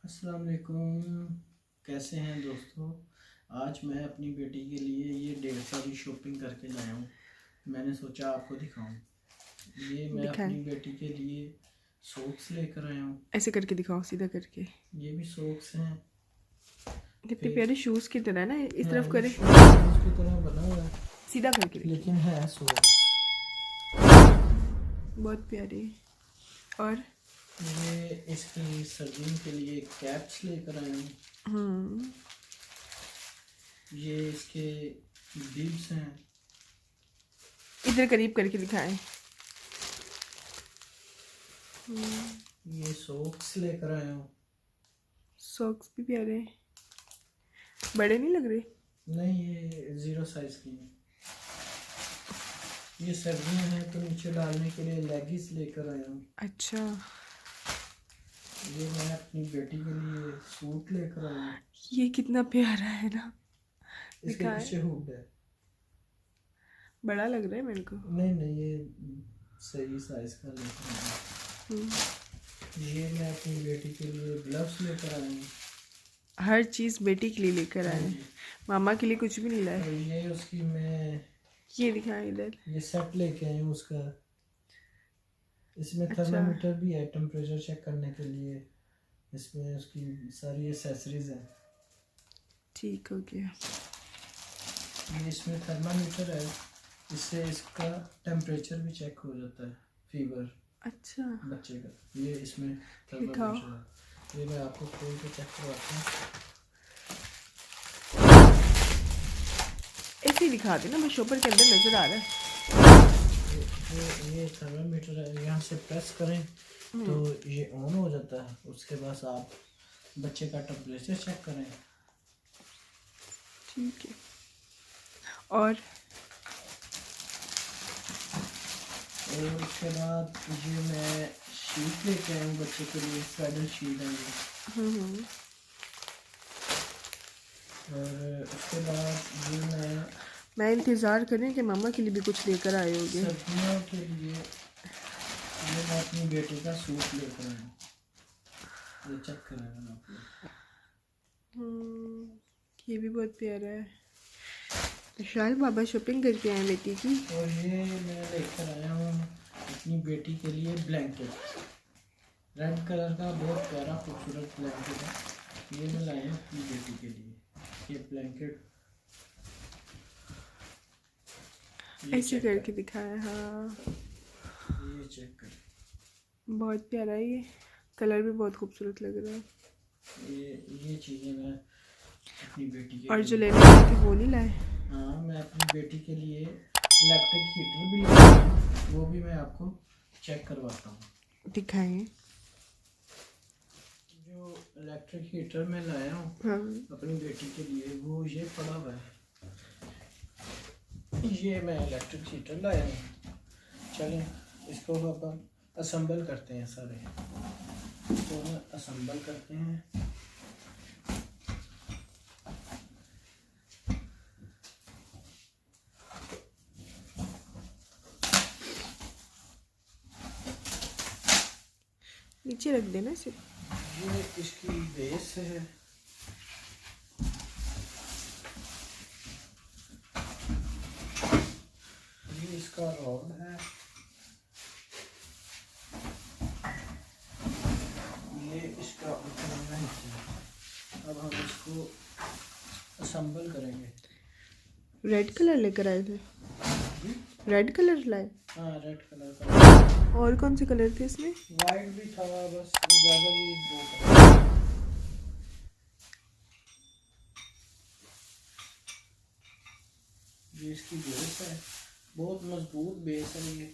अस्सलाम वालेकुम। कैसे हैं दोस्तों। आज मैं अपनी बेटी के लिए ये ढेर सारी शॉपिंग करके लाया हूँ। मैंने सोचा आपको दिखाऊं। ये मैं दिखाएं। अपनी बेटी के लिए सॉक्स लेकर आया हूँ। ऐसे करके दिखाओ, सीधा करके। ये भी सॉक्स हैं। कितने फिर प्यारे शूज की तरह ना, इस हाँ, तरफ ये करे, शूज की तरह बना हुआ है सीधा करके देखिए। लेकिन है सॉक्स। बहुत प्यारे। और ये इसकी सर्दियों के लिए कैप्स लेकर आया हूँ। ये इसके बिब्स हैं। इधर करीब करके दिखाएं। ये सॉक्स लेकर आया हूँ। सॉक्स भी प्यारे हैं, बड़े नहीं लग रहे। नहीं, ये 0 साइज की है। ये सर्दियाँ हैं तो नीचे डालने के लिए लेगिंग्स लेकर आया हूँ। अच्छा, ये मैं अपनी बेटी के लिए सूट लेकर आया हूँ। ये कितना प्यारा है ना। इसके दिखाएं। पीछे हुड है। बड़ा लग रहा है मेरे को। नहीं, ये सही साइज का लेकर आया हूँ। ये मैं अपनी बेटी के लिए ग्लव्स लेकर आया हूँ। हर चीज़ बेटी के लिए लेकर आए हैं, मामा के लिए कुछ भी नहीं लाए। और ये उसकी मैं ये दिखाएं इधर। ये सेट लेके आई हूँ उसका। इसमें अच्छा, थर्मामीटर भी है टेम्परेचर चेक करने के लिए। इसमें उसकी सारी एसेसरीज हैं। ठीक हो गया। ये इसमें थर्मामीटर है, इससे इसका टेम्परेचर भी चेक हो जाता है, फीवर अच्छा, बच्चे का। ये इसमें दिखाओ। थर्मामीटर है। ये मैं आपको खोल के चेक करवाता हूँ। ऐसे ही दिखा देना, बस शॉपर के अंदर नजर आ रहा है। ये थर्मामीटर है, यहाँ से प्रेस करें तो ये ऑन हो जाता है। उसके बाद आप बच्चे का टेम्परेचर चेक करें। ठीक है। और उसके बाद ये मैं शीट लेके आया हूँ बच्चे के लिए। स्वेडर शीट है ये। और उसके बाद ये मैं इंतज़ार करें कि मामा के लिए भी कुछ लेकर आए होंगे। सर्दियों के लिए ये मैं अपनी बेटी का सूट लेकर आया हूँ। ये चेक करें आप लोग। ये भी बहुत प्यारा है। शायद बाबा शॉपिंग करके आए बेटी की। और ये मैं लेकर आया हूँ अपनी बेटी के लिए ब्लैंकेट। रेड कलर का बहुत प्यारा खूबसूरत ब्लैंकेट है। ये मैं लाया हूँ अपनी बेटी के लिए। ये ब्लैंकेट ऐसे करके दिखाया। हाँ, ये चेक कर। बहुत प्यारा है, ये कलर भी बहुत खूबसूरत लग रहा है। ये चीज़ें मैं अपनी बेटी के और लिए जो लेने गए थे वो नहीं लाए। हाँ, मैं अपनी बेटी के लिए इलेक्ट्रिक हीटर भी लाया हूँ। वो भी मैं आपको चेक करवाता हूँ। दिखाएं। जो इलेक्ट्रिक हीटर मैं लाया हूँ अपनी बेटी के लिए, वो ये पड़ा हुआ है। ये मैं इलेक्ट्रिक हीटर लाया हूँ। चलें इसको अब असेंबल करते हैं। सारे इसको हम असेंबल करते हैं। नीचे रख देना इसे। ये इसकी बेस है। ये इसका रॉड है। ये इसका ऊपर हिस्सा है। अब हम इसको असेंबल करेंगे। रेड कलर लेकर आए थे। रेड कलर लाए। हाँ, रेड कलर का। और कौन से कलर थे इसमें? वाइट भी था, बस ज़्यादा भी दो कलर। ये इसकी बेस है, बहुत मजबूत बेस है ये।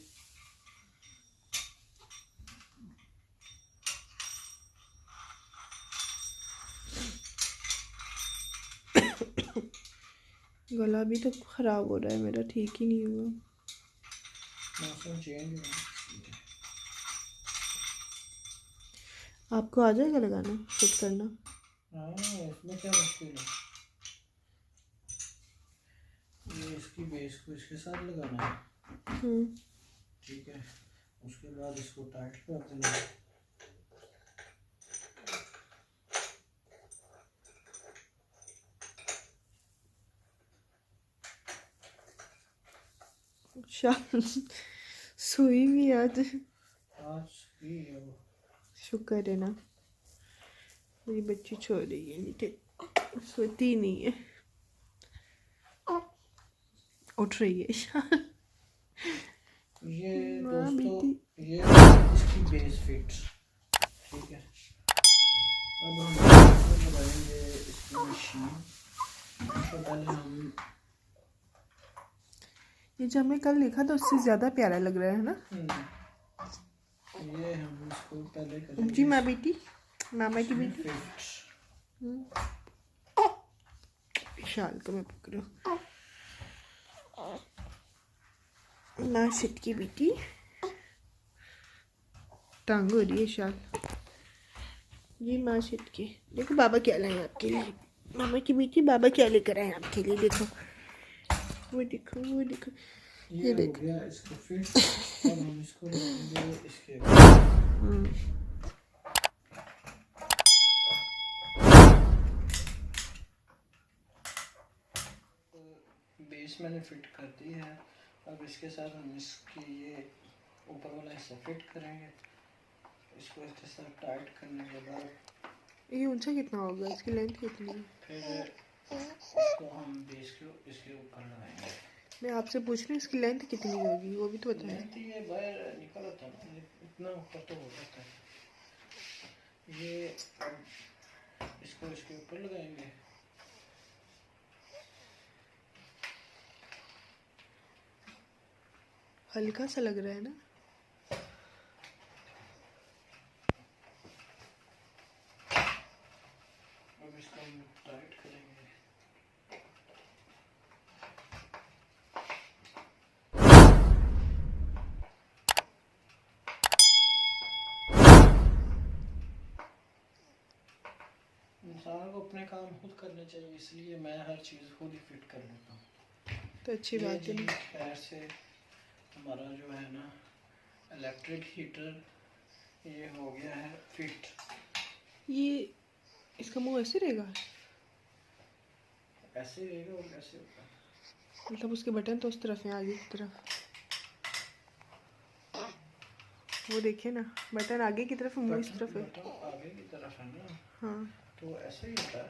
गला भी तो ख़राब हो रहा है मेरा, ठीक ही नहीं हुआ। मौसम चेंज हुआ। आपको आ जाएगा लगाना, फिट करना? हाँ, इसमें क्या मुश्किल है। ये इसकी बेस को इसके साथ लगाना है। ठीक है, उसके बाद इसको टाइट कर देना। शाम सोई भी आज भी है वो। शुक्र है ना, मेरी बच्ची सो रही है, नहीं तो सोती ही नहीं है। उठ रही है शाम। ये माँ दोस्तों बेटी ये इसकी बेस फिट, ठीक है। अब हम इसको लगाएंगे इसकी मशीन। तो पहले हम ये जो हमें कल लिखा था उससे ज़्यादा प्यारा लग रहा है ना। ये हम इसको पहले करेंगे जी माँ बेटी, मामा की बेटी। फिट। शाल को मैं पकड़ू। माँ सिट की बेटी, टांग हो रही है शाल। जी माँ सिट की। देखो बाबा क्या लाए आपके लिए, मामा की बेटी बाबा क्या लेकर आए आपके लिए। देखो वो देखो वो देखो, ये हो गया इसको फिट। अब हम इसको लगाएंगे इसके बेस मैंने फिट कर दी है। अब इसके साथ हम इसकी ये ऊपर वाला हिस्सा फिट करेंगे। इसको इसके साथ टाइट करने के बाद ये ऊंचा कितना होगा, इसकी लेंथ कितनी है? फिर इसको हम बेस को इसके ऊपर लगाएंगे। मैं आपसे पूछ रही हूँ इसकी लेंथ कितनी होगी, वो भी तो बताएं। लेंथ ये बाहर निकल आता है, इतना ऊपर तो हो जाता है। ये अब इसको इसके ऊपर लगाएंगे। हल्का सा लग रहा है ना। अब इसको हम टाइट करेंगे। इंसान को अपने काम खुद करने चाहिए, इसलिए मैं हर चीज़ खुद ही फिट कर लेता हूँ। तो अच्छी बात है। खैर से हमारा जो है ना इलेक्ट्रिक हीटर ये हो गया है फिट। ये इसका मुंह ऐसे रहेगा, ऐसे रहेगा और कैसे होगा, मतलब उसके बटन तो उस तरफ है, आगे की तरफ। वो देखिए ना, बटन आगे की तरफ, मुंह इस तरफ है। बटन आगे की तरफ है ना। हाँ तो ऐसे ही होता है।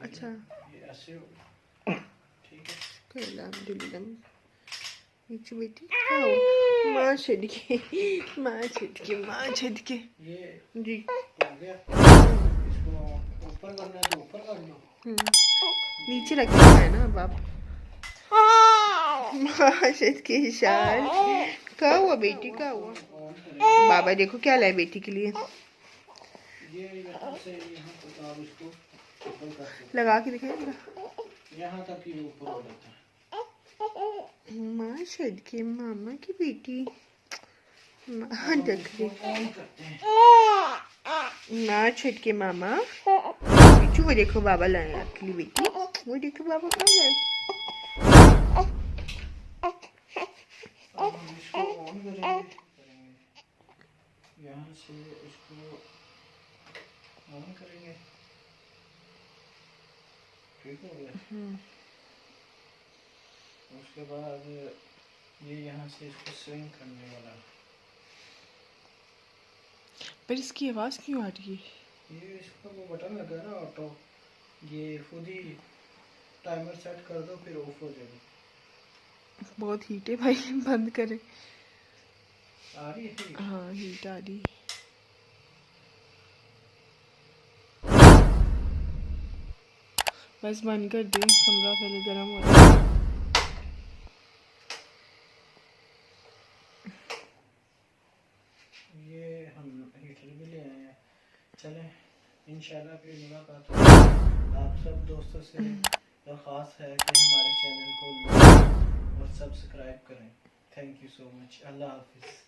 अच्छा, ये ऐसे होगा, ठीक है। अल्हम्दुलिल्लाह। नीचे बेटी खाओ, माँ छेद के, माँ छेद के, माँ छेद के। ये जी हो गया। इसको ऊपर करना है तो ऊपर कर लो। नीचे रखना है ना अब आप। माँ छेद के शाल का हुआ बेटी, का हुआ। बाबा देखो क्या लाए बेटी के लिए, ये यहाँ से यहाँ तक आप इसको ऊपर कर सकते लगा के दिखाएंगे। हैं। यहाँ तक ये ऊपर हो जाता है। माँ छेद के मामा की बेटी, माँ देख रही। ऑन करते हैं। माँ छेद के मामा बिच्छू, वो देखो बाबा लाए आपके लिए बेटी, वो देखो बाबा क्या लाए। अब हम इसको ऑन करेंगे। यहाँ से इसको ऑन करेंगे, ठीक हो गया। उसके बाद ये यहाँ से इसको स्विंग करने वाला, पर इसकी आवाज़ क्यों आ रही है? ये इसका वो बटन लगा ना ऑटो, ये खुद ही टाइमर सेट कर दो फिर ऑफ हो जाएगी। बहुत हीट है भाई, बंद करें। आ रही है? हाँ हीट आ रही। बस बंद कर दे, कमरा पहले गर्म हो रहा है। ये हम हीटर भी ले आए हैं। चलें इंशाल्लाह फिर मुलाकात होगी। आप सब दोस्तों से दरख्वास्त है कि हमारे चैनल को लाइक और सब्सक्राइब करें। Thank you so much. अल्लाह हाफिज़।